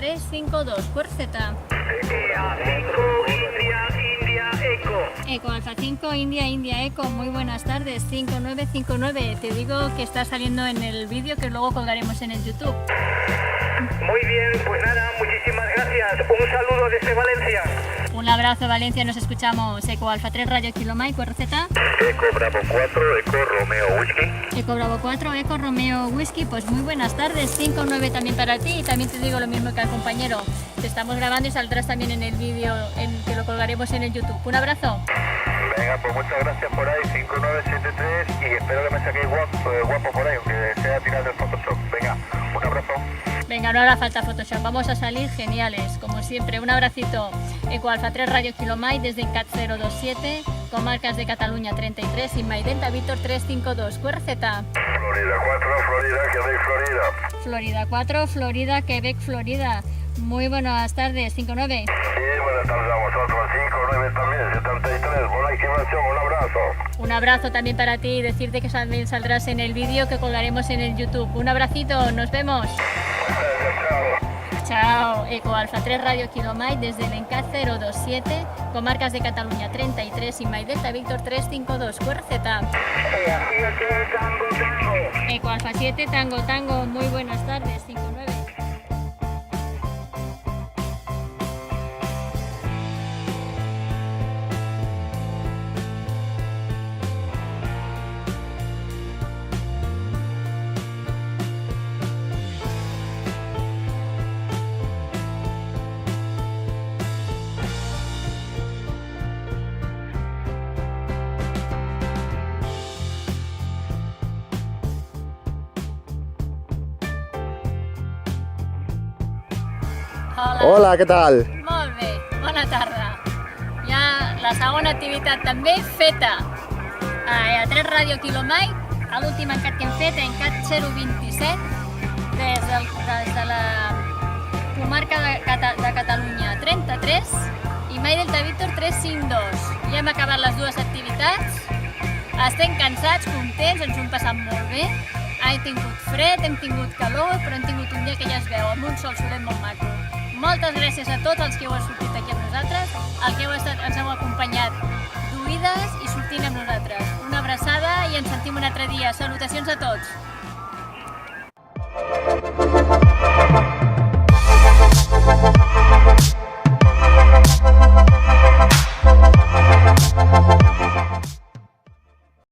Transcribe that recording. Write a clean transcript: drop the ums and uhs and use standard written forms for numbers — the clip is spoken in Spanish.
352, Cuerzeta. Eco Alfa 5, India, Eco, muy buenas tardes, 5959. Te digo que está saliendo en el vídeo que luego colgaremos en el YouTube. Muy bien, pues nada, muchísimas gracias. Un saludo desde Valencia. Un abrazo, Valencia, nos escuchamos. Eco Alfa 3, Radio Kilo Mike, Cuerzeta. Eco Bravo 4, Eco Romeo Whisky. Eco Bravo 4, Eco Romeo Whisky, pues muy buenas tardes, 59 también para ti. Y también te digo lo mismo que al compañero. Te estamos grabando y saldrás también en el vídeo que lo colgaremos en el YouTube. Un abrazo. Venga, pues muchas gracias por ahí, 5973, y espero que me saquéis guapo por ahí, aunque sea tirar del Photoshop. Venga, un abrazo. Venga, no hará falta Photoshop, vamos a salir geniales, como siempre. Un abracito. Eco Alfa 3, Radio Kilo Mike, desde CAT 027, Comarcas de Cataluña 33 y May Delta Víctor 352, Cuerzeta. Florida 4, Florida, Quebec, Florida. Florida 4, Florida, Quebec, Florida. Muy buenas tardes, 59. Sí, buenas tardes a vosotros, 59 también, 73, buena activación, un abrazo. Un abrazo también para ti y decirte que también saldrás en el vídeo que colgaremos en el YouTube. Un abracito, nos vemos. Chao. Eco Alfa 3, Radio Kilo Mike, desde el ENCAT 027, Comarcas de Cataluña 33 y May Delta Víctor 352, Cuerzeta. Eco Alfa 7, Tango, muy buenas tardes, 59. Hola, què tal? Molt bé, bona tarda. Ja la segona activitat també feta a 3 Radio Kilo Mike, a l'últim encat que hem fet, encat 027, des de la comarca de Catalunya 33 i May Delta Víctor 352. Ja hem acabat les dues activitats, estem cansats, contents, ens ho hem passat molt bé. Hem tingut fred, hem tingut calor, però hem tingut un dia que ja es veu, amb un sol solet molt maco. Moltes gràcies a tots els que heu sortit aquí amb nosaltres, els que ens heu acompanyat d'oïdes i sortint amb nosaltres. Una abraçada i ens sentim un altre dia. Salutacions a tots!